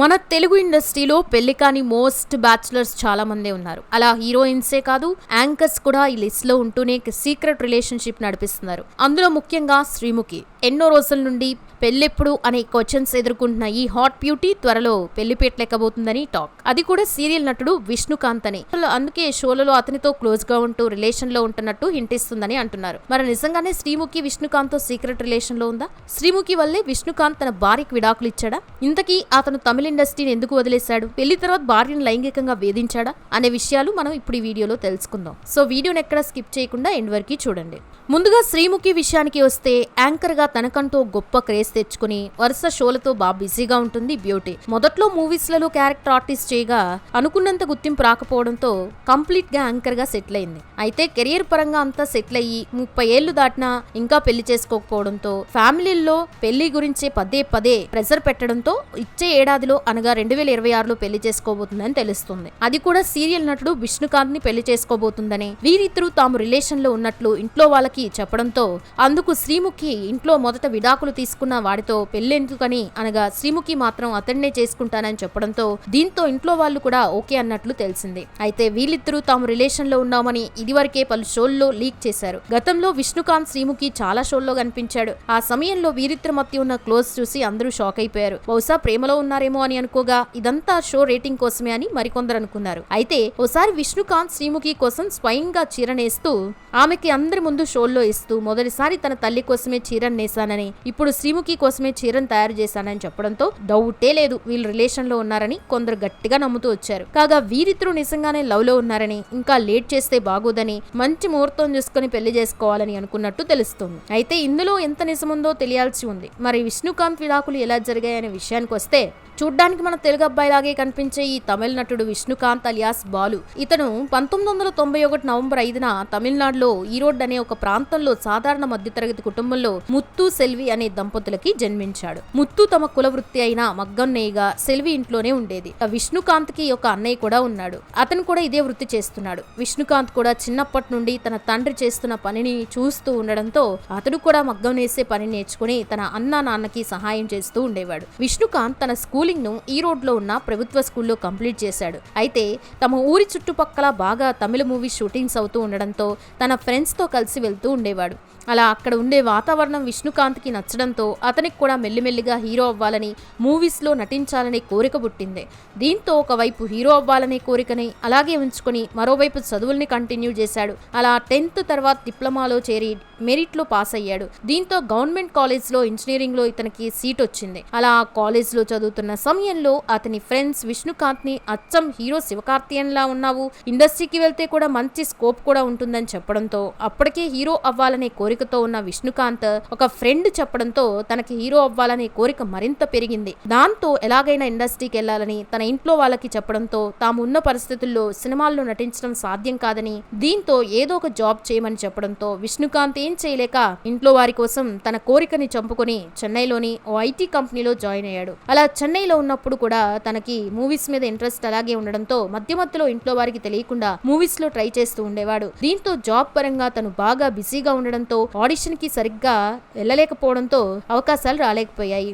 మన తెలుగు ఇండస్ట్రీలో పెళ్లి కాని మోస్ట్ బ్యాచులర్స్ చాలా మందే ఉన్నారు. అలా హీరోయిన్సే కాదు, యాంకర్స్ కూడా ఈ లిస్ట్ లో ఉంటూనే సీక్రెట్ రిలేషన్షిప్ నడిపిస్తున్నారు. అందులో ముఖ్యంగా శ్రీముఖి ఎన్నో రోజుల నుండి పెళ్ళెప్పుడు అనే క్వశ్చన్స్ ఎదుర్కొంటున్న ఈ హాట్ బ్యూటీ త్వరలో పెళ్లిపేటలెక్కబోతుందని టాక్. అది కూడా సీరియల్ నటుడు విష్ణుకాంత్ అని. అందుకే షోలలో అతనితో క్లోజ్ గా ఉంటూ రిలేషన్ లో ఉంటున్నట్టు హింటిస్తుందని అంటున్నారు. మరి నిజంగానే శ్రీముఖి విష్ణుకాంత్ తో సీక్రెట్ రిలేషన్ లో ఉందా? శ్రీముఖి వల్లే విష్ణుకాంత్ తన భార్యకి విడాకులు ఇచ్చాడా? ఇంతకీ అతను తమిళ ఇండస్ట్రీని ఎందుకు వదిలేశాడు? పెళ్లి తర్వాత భార్యను లైంగికంగా వేధించాడా అనే విషయాలు మనం ఇప్పుడు ఈ వీడియోలో తెలుసుకుందాం. సో వీడియోని ఎక్కడ స్కిప్ చేయకుండా ఎండ్ వరకు చూడండి. ముందుగా శ్రీముఖి విషయానికి వస్తే, యాంకర్ గా తనకంటూ గొప్ప క్రేజ్ తెచ్చుకుని వరుస షోలతో బాగా బిజీగా ఉంటుంది బ్యూటీ. మొదట్లో మూవీస్లలో క్యారెక్టర్ ఆర్టిస్ట్ చేయగా అనుకున్నంత గుర్తింపు రాకపోవడంతో కంప్లీట్ గా యాంకర్ గా సెటిల్ అయింది. అయితే కెరియర్ పరంగా అంతా సెటిల్ అయ్యి 30 ఏళ్లు దాటినా ఇంకా పెళ్లి చేసుకోకపోవడంతో ఫ్యామిలీల్లో పెళ్లి గురించి పదే పదే ప్రెజర్ పెట్టడంతో ఇచ్చే ఏడాదిలో అనగా 2026లో పెళ్లి చేసుకోబోతుందని తెలుస్తుంది. అది కూడా సీరియల్ నటుడు విష్ణుకాంత్ ని పెళ్లి చేసుకోబోతుందని, వీరిద్దరూ తాము రిలేషన్ లో ఉన్నట్లు ఇంట్లో వాళ్ళకి చెప్పడంతో అందుకు శ్రీముఖి ఇంట్లో మొదట విడాకులు తీసుకున్న వాడితో పెళ్లెందుకని అనగా శ్రీముఖి మాత్రం అతన్నే చేసుకుంటానని చెప్పడంతో దీంతో ఇంట్లో వాళ్ళు కూడా ఓకే అన్నట్లు తెలిసింది. అయితే వీళ్ళిద్దరూ తాము రిలేషన్ లో ఉన్నామని ఇదివరకే పలు షోల్లో లీక్ చేశారు. గతంలో విష్ణుకాంత్ శ్రీముఖి చాలా షోల్లో కనిపించాడు. ఆ సమయంలో వీరిద్దరి మధ్య ఉన్న క్లోజ్ చూసి అందరూ షాక్ అయిపోయారు. బహుశా ప్రేమలో ఉన్నారేమో అని అనుకోగా ఇదంతా షో రేటింగ్ కోసమే అని మరికొందరు అనుకున్నారు. అయితే ఓసారి విష్ణుకాంత్ శ్రీముఖి కోసం స్వయంగా చీరనేస్తూ ఆమెకి అందరి ముందు షోల్లో ఇస్తూ మొదటిసారి తన తల్లి కోసమే చీరను నేసానని, ఇప్పుడు శ్రీముఖి కోసమే చీరను తయారు చేశానని చెప్పడంతో డౌటే లేదు వీళ్ళు రిలేషన్ లో ఉన్నారని కొందరు గట్టిగా నమ్ముతూ వచ్చారు. కాగా వీరిద్దరూ నిజంగానే లవ్ లో ఉన్నారని, ఇంకా లేట్ చేస్తే బాగోదని, మంచి ముహూర్తం చూసుకుని పెళ్లి చేసుకోవాలని అనుకున్నట్టు తెలుస్తుంది. అయితే ఇందులో ఎంత నిజముందో తెలియాల్సి ఉంది. మరి విష్ణుకాంత్ విడాకులు ఎలా జరిగాయనే విషయానికి వస్తే, చూడ్డానికి మన తెలుగు అబ్బాయిలాగే కనిపించే ఈ తమిళ నటుడు విష్ణుకాంత్ అలియాస్ బాలు ఇతను 1991 నవంబర్ 5న తమిళనాడులో ఈరోడ్ అనే ఒక ప్రాంతంలో సాధారణ మధ్యతరగతి కుటుంబంలో ముత్తు సెల్వి అనే దంపతులకి జన్మించాడు. ముత్తు తమ కుల వృత్తి అయిన మగ్గం నేయగా సెల్వి ఇంట్లోనే ఉండేది. విష్ణుకాంత్ కి ఒక అన్నయ్య కూడా ఉన్నాడు. అతను కూడా ఇదే వృత్తి చేస్తున్నాడు. విష్ణుకాంత్ కూడా చిన్నప్పటి నుండి తన తండ్రి చేస్తున్న పనిని చూస్తూ ఉండడంతో అతడు కూడా మగ్గం నేసే పని నేర్చుకుని తన అన్న నాన్నకి సహాయం చేస్తూ ఉండేవాడు. విష్ణుకాంత్ తన స్కూలింగ్ ను ఈరోడ్ లో ఉన్న ప్రభుత్వ స్కూల్లో కంప్లీట్ చేశాడు. అయితే తమ ఊరి చుట్టుపక్కల బాగా తమిళ మూవీ షూటింగ్స్ అవుతూ ఉండడంతో తన ఫ్రెండ్స్ తో కలిసి వెళ్తూ ఉండేవాడు. అలా అక్కడ ఉండే వాతావరణం విష్ణుకాంత్ కి నచ్చడంతో అతనికి కూడా మెల్లిమెల్లిగా హీరో అవ్వాలని, మూవీస్ లో నటించాలనే కోరిక పుట్టింది. దీంతో ఒకవైపు హీరో అవ్వాలనే కోరికని అలాగే ఉంచుకొని మరోవైపు చదువుల్ని కంటిన్యూ చేశాడు. అలా 10th తర్వాత డిప్లొమాలో చేరి మెరిట్ లో పాస్ అయ్యాడు. దీంతో గవర్నమెంట్ కాలేజ్ లో ఇంజనీరింగ్ లో ఇతనికి సీట్ వచ్చింది. అలా ఆ కాలేజ్ లో చదువుతున్న సమయంలో అతని ఫ్రెండ్స్ విష్ణుకాంత్ ని అచ్చం హీరో శివకార్తికేయన్ లా ఉన్నావు, ఇండస్ట్రీకి వెళ్తే కూడా మంచి స్కోప్ కూడా ఉంటుందని చెప్పడంతో అప్పటికే హీరో అవ్వాలనే కోరికతో ఉన్న విష్ణుకాంత్ ఒక ఫ్రెండ్ చెప్పడంతో తనకి హీరో అవ్వాలనే కోరిక మరింత పెరిగింది. దాంతో ఎలాగైనా ఇండస్ట్రీకి వెళ్లాలని తన ఇంట్లో వాళ్ళకి చెప్పడంతో తాము ఉన్న పరిస్థితుల్లో సినిమాల్లో నటించడం సాధ్యం కాదని, దీంతో ఏదో ఒక జాబ్ చేయమని చెప్పడంతో విష్ణుకాంత్ ఏం చేయలేక ఇంట్లో వారి కోసం తన కోరికని చంపుకొని చెన్నైలోని ఓ ఐటీ కంపెనీలో జాయిన్ అయ్యాడు. అలా చెన్నైలో ఉన్నప్పుడు కూడా తనకి మూవీస్ మీద ఇంట్రెస్ట్ అలాగే ఉండడంతో మధ్య మధ్యలో ఇంట్లో వారికి తెలియకుండా మూవీస్ లో ట్రై చేస్తూ ఉండేవాడు. దీంతో జాబ్ పరంగా తను బాగా బిజీగా ఉండడంతో ఆడిషన్ కి సరిగ్గా వెళ్ళలేకపోవడంతో అవకాశాలు రాలేకపోయాయి.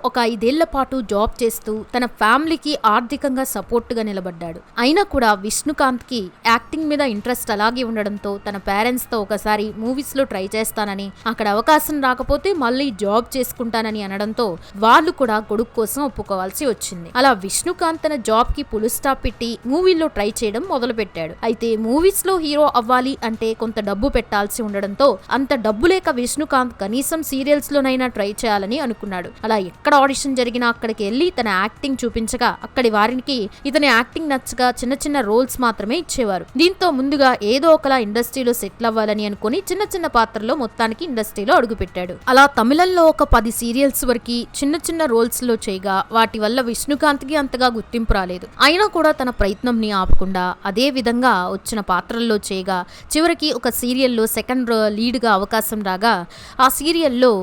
ఒక 5 ఏళ్ల పాటు జాబ్ చేస్తూ తన ఫ్యామిలీకి ఆర్థికంగా సపోర్ట్ గా నిలబడ్డాడు. అయినా కూడా విష్ణుకాంత్ కి యాక్టింగ్ మీద ఇంట్రెస్ట్ అలాగే ఉండడంతో తన పేరెంట్స్ తో ఒకసారి మూవీస్ లో ట్రై చేస్తానని, అక్కడ అవకాశం రాకపోతే మళ్ళీ జాబ్ చేసుకుంటానని అనడంతో వాళ్ళు కూడా కొడుకు కోసం ఒప్పుకోవాల్సి వచ్చింది. అలా విష్ణుకాంత్ తన జాబ్ కి ఫుల్ స్టాప్ పెట్టి మూవీలో ట్రై చేయడం మొదలు పెట్టాడు. అయితే మూవీస్ లో హీరో అవ్వాలి అంటే కొంత డబ్బు పెట్టాల్సి ఉండడంతో అంత డబ్బు లేక విష్ణుకాంత్ కనీసం సీరియల్స్ లోనైనా ట్రై చేయాలని అనుకున్నాడు. అలా ఎక్కడ ఆడిషన్ జరిగినా అక్కడికి వెళ్లి తన యాక్టింగ్ చూపించగా అక్కడి వారికి ఇతని యాక్టింగ్ నచ్చగా చిన్న చిన్న రోల్స్ మాత్రమే ఇచ్చేవారు. దీంతో ముందుగా ఏదో ఒకలా ఇండస్ట్రీలో సెటిల్ అవ్వాలని అనుకుని చిన్న చిన్న పాత్రలో మొత్తానికి ఇండస్ట్రీలో అడుగుపెట్టాడు. అలా తమిళంలో ఒక 10 సీరియల్స్ వరకు చిన్న చిన్న రోల్స్ లో చేయగా వాటి వల్ల విష్ణుకాంత్ కి అంతగా గుర్తింపు రాలేదు. అయినా కూడా తన ప్రయత్నం ని ఆపకుండా అదే విధంగా వచ్చిన పాత్రల్లో చేయగా చివరికి ఒక సీరియల్లో సెకండ్ లీడ్ గా అవకాశం రాగా ఆ సీరియల్లో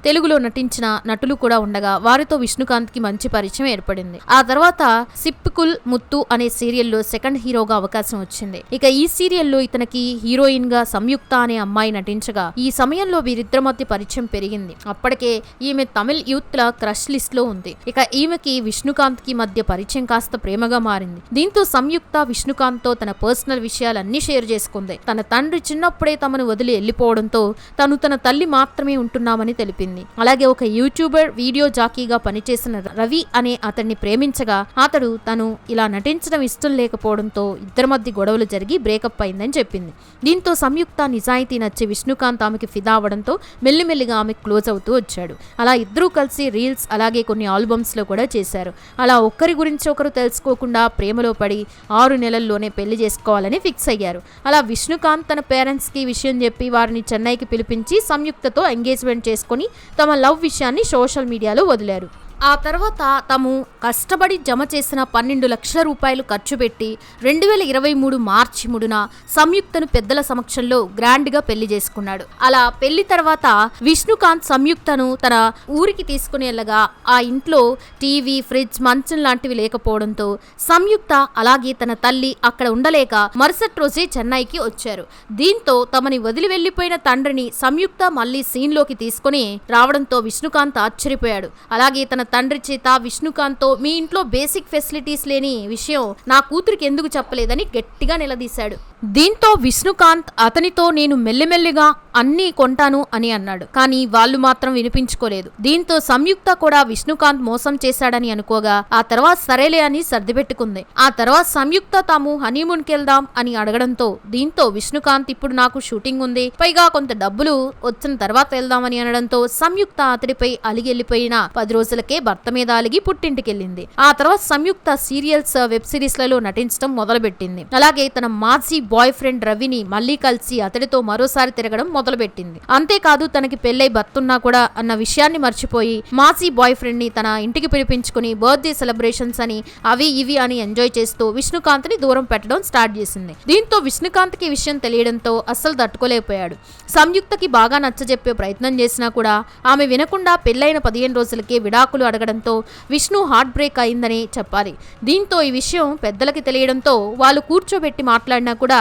తెలుగులో నటించిన నటులు కూడా ఉండగా వారితో విష్ణుకాంత్ కి మంచి పరిచయం ఏర్పడింది. ఆ తర్వాత సిప్పికుల్ ముత్తు అనే సీరియల్లో సెకండ్ హీరోగా అవకాశం వచ్చింది. ఇక ఈ సీరియల్లో ఇతనికి హీరోయిన్ గా సంయుక్త అనే అమ్మాయి నటించగా ఈ సమయంలో వీరిద్దరి మధ్య పరిచయం పెరిగింది. అప్పటికే ఈమె తమిళ్ యూత్ ల క్రష్ లిస్ట్ లో ఉంది. ఇక ఈమెకి విష్ణుకాంత్ కి మధ్య పరిచయం కాస్త ప్రేమగా మారింది. దీంతో సంయుక్త విష్ణుకాంత్ తో తన పర్సనల్ విషయాలన్నీ షేర్ చేసుకుంది. తన తండ్రి చిన్నప్పుడే తమను వదిలి వెళ్లిపోవడంతో తను తన తల్లి మాత్రమే ఉంటున్నామని తెలిపింది. అలాగే ఒక యూట్యూబర్ వీడియో జాకీగా పనిచేసిన రవి అనే అతన్ని ప్రేమించగా అతడు తను ఇలా నటించడం ఇష్టం లేకపోవడంతో ఇద్దరి మధ్య గొడవలు జరిగి బ్రేకప్ అయిందని చెప్పింది. దీంతో సంయుక్త నిజాయితీ నచ్చి విష్ణుకాంత్ ఆమెకి ఫిదా అవడంతో మెల్లిమెల్లిగా ఆమెకు క్లోజ్ అవుతూ వచ్చాడు. అలా ఇద్దరూ కలిసి రీల్స్ అలాగే కొన్ని ఆల్బమ్స్ లో కూడా చేశారు. అలా ఒక్కరి గురించి ఒకరు తెలుసుకోకుండా ప్రేమలో పడి 6 నెలల్లోనే పెళ్లి చేసుకోవాలని ఫిక్స్ అయ్యారు. అలా విష్ణుకాంత్ తన పేరెంట్స్ కి విషయం చెప్పి వారిని చెన్నైకి పిలిపించి సంయుక్తతో ఎంగేజ్మెంట్ చేసుకుని తమ లవ్ విషయాన్ని సోషల్ మీడియాలో వదిలారు. ఆ తర్వాత తాము కష్టపడి జమ చేసిన 12 లక్షల రూపాయలు ఖర్చు పెట్టి 2023 మార్చి 3న సంయుక్తను పెద్దల సమక్షంలో గ్రాండ్ గా పెళ్లి చేసుకున్నాడు. అలా పెళ్లి తర్వాత విష్ణుకాంత్ సంయుక్తను తన ఊరికి తీసుకుని వెళ్ళగా ఆ ఇంట్లో టీవీ, ఫ్రిడ్జ్, మంచం లాంటివి లేకపోవడంతో సంయుక్త అలాగే తన తల్లి అక్కడ ఉండలేక మరుసటి రోజే చెన్నైకి వచ్చారు. దీంతో తమని వదిలి వెళ్లిపోయిన తండ్రిని సంయుక్త మళ్లీ సీన్ లోకి తీసుకుని రావడంతో విష్ణుకాంత్ ఆశ్చర్యపోయాడు. అలాగే తన తండ్రి చేత విష్ణుకాంత్తో మీ ఇంట్లో బేసిక్ ఫెసిలిటీస్ లేని విషయం నా కూతురికి ఎందుకు చెప్పలేదని గట్టిగా నిలదీశాడు. దీంతో విష్ణుకాంత్ అతనితో నేను మెల్లిమెల్లిగా అన్నీ కొంటాను అని అన్నాడు. కానీ వాళ్ళు మాత్రం వినిపించుకోలేదు. దీంతో సంయుక్త కూడా విష్ణుకాంత్ మోసం చేశాడని అనుకోగా ఆ తర్వాత సరేలే అని సర్దిపెట్టుకుంది. ఆ తర్వాత సంయుక్త తాము హనీమూన్ కి వెళ్దాం అని అడగడంతో దీంతో విష్ణుకాంత్ ఇప్పుడు నాకు షూటింగ్ ఉంది, పైగా కొంత డబ్బులు వచ్చిన తర్వాత వెళ్దామని అనడంతో సంయుక్త అతడిపై అలిగి వెళ్లిపోయిన 10 రోజులకే భర్త మీద అలిగి పుట్టింటికెళ్ళింది. ఆ తర్వాత సంయుక్త సీరియల్స్, వెబ్ సిరీస్ లలో నటించడం మొదలుపెట్టింది. అలాగే తన మాజీ బాయ్ ఫ్రెండ్ రవిని మళ్లీ కలిసి అతడితో మరోసారి తిరగడం మొదలుపెట్టింది. అంతేకాదు తనకి పెళ్లై భర్తున్నా కూడా అన్న విషయాన్ని మర్చిపోయి మాజీ బాయ్ ఫ్రెండ్ ని తన ఇంటికి పిలిపించుకుని బర్త్డే సెలబ్రేషన్స్ అని అవి ఇవి అని ఎంజాయ్ చేస్తూ విష్ణుకాంత్ ని దూరం పెట్టడం స్టార్ట్ చేసింది. దీంతో విష్ణుకాంత్ కి విషయం తెలియడంతో అస్సలు తట్టుకోలేకపోయాడు. సంయుక్తకి బాగా నచ్చజెప్పే ప్రయత్నం చేసినా కూడా ఆమె వినకుండా పెళ్లైన 15 రోజులకే విడాకులు అడగడంతో విష్ణు హార్ట్ బ్రేక్ అయిందని చెప్పాలి. దీంతో ఈ విషయం పెద్దలకి తెలియడంతో వాళ్ళు కూర్చోబెట్టి మాట్లాడినా కూడా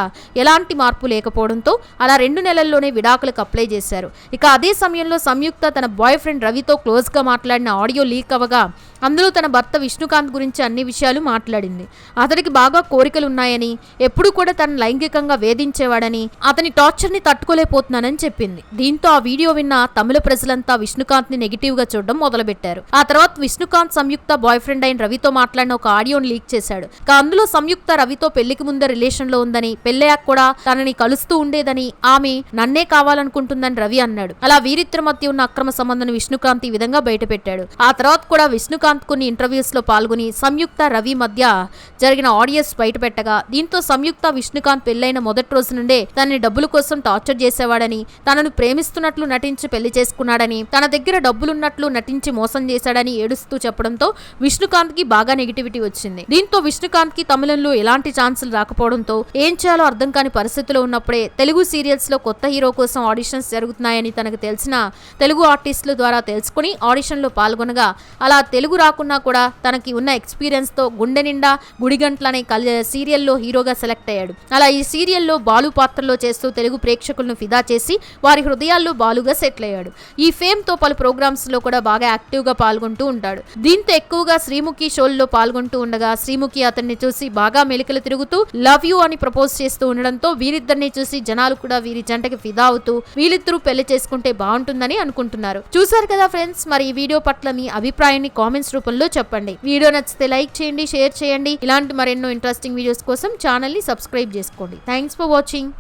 ఎలాంటి మార్పు లేకపోవడంతో అలా 2 నెలల్లోనే విడాకులకు అప్లై చేశారు. ఇక అదే సమయంలో సంయుక్త తన బాయ్ ఫ్రెండ్ రవితో క్లోజ్ గా మాట్లాడిన ఆడియో లీక్ అవగా అందులో తన భర్త విష్ణుకాంత్ గురించి అన్ని విషయాలు మాట్లాడింది. అతడికి బాగా కోరికలు ఉన్నాయని, ఎప్పుడు కూడా తను లైంగికంగా వేధించేవాడని, అతని టార్చర్ ని తట్టుకోలేకపోతున్నానని చెప్పింది. దీంతో ఆ వీడియో విన్న తమిళ ప్రజలంతా విష్ణుకాంత్ ని నెగిటివ్ గా చూడడం మొదలుపెట్టారు. ఆ తర్వాత విష్ణుకాంత్ సంయుక్త బాయ్ ఫ్రెండ్ అయిన రవితో మాట్లాడిన ఒక ఆడియోని లీక్ చేశాడు. అందులో సంయుక్త రవితో పెళ్లికి ముందే రిలేషన్ లో ఉందని, పెళ్ళయ్యాక కూడా తనని కలుస్తూ ఉండేదని, ఆమె నన్నే కావాలనుకుంటుందని రవి అన్నాడు. అలా వీరిద్దరి మధ్య ఉన్న అక్రమ సంబంధం విష్ణుకాంత్ ఈ విధంగా బయటపెట్టాడు. ఆ తర్వాత కూడా విష్ణుకాంత్ కొన్ని ఇంటర్వ్యూస్ లో పాల్గొని సంయుక్త రవి మధ్య జరిగిన ఆడియోస్ బయట పెట్టగా దీంతో సంయుక్త విష్ణుకాంత్ పెళ్లైన మొదటి రోజు నుండే తనని డబ్బుల కోసం టార్చర్ చేసేవాడని, తనను ప్రేమిస్తున్నట్లు నటించి పెళ్లి చేసుకున్నాడని, తన దగ్గర డబ్బులున్నట్లు నటించి మోసం చేశాడని ఏడుస్తూ చెప్పడంతో విష్ణుకాంత్ కి బాగా నెగిటివిటీ వచ్చింది. దీంతో విష్ణుకాంత్ కి తమిళంలో ఎలాంటి ఛాన్సులు రాకపోవడంతో ఏం చేయాలో అర్థం కాని పరిస్థితిలో ఉన్నప్పుడే తెలుగు సీరియల్స్ లో కొత్త హీరో కోసం ఆడిషన్స్ జరుగుతున్నాయని తనకు తెలిసిన తెలుగు ఆర్టిస్టుల ద్వారా తెలుసుకుని ఆడిషన్ లో పాల్గొనగా అలా తెలుగు రాకున్నా కూడా తనకి ఉన్న ఎక్స్పీరియన్స్ తో గుండె నిండా గుడిగంట్లనే సీరియల్లో హీరోగా సెలెక్ట్ అయ్యాడు. అలా ఈ సీరియల్లో బాలు పాత్రలో చేస్తూ తెలుగు ప్రేక్షకులను ఫిదా చేసి వారి హృదయాల్లో బాలుగా సెటిల్ అయ్యాడు. ఈ ఫేమ్ తో పలు ప్రోగ్రామ్స్ లో కూడా బాగా యాక్టివ్ గా పాల్గొంటూ ఉంటాడు. దీంతో ఎక్కువగా శ్రీముఖి షోల్లో పాల్గొంటూ ఉండగా శ్రీముఖి అతన్ని చూసి బాగా మెలికలు తిరుగుతూ లవ్ యూ అని ప్రపోజ్ చేస్తూ ఉండడంతో వీరిద్దరిని చూసి జనాలు కూడా వీరి జంటకి ఫిదా అవుతూ వీళ్ళిద్దరూ పెళ్లి చేసుకుంటే బాగుంటుందని అనుకుంటున్నారు. చూసారు కదా ఫ్రెండ్స్, మరి ఈ వీడియో పట్ల మీ అభిప్రాయాన్ని కామెంట్స్ రూపంలో చెప్పండి. వీడియో నచ్చితే లైక్ చేయండి, షేర్ చేయండి. ఇలాంటి మరెన్నో ఇంట్రెస్టింగ్ వీడియోస్ కోసం ఛానల్ ని సబ్స్క్రైబ్ చేసుకోండి. Thanks for watching.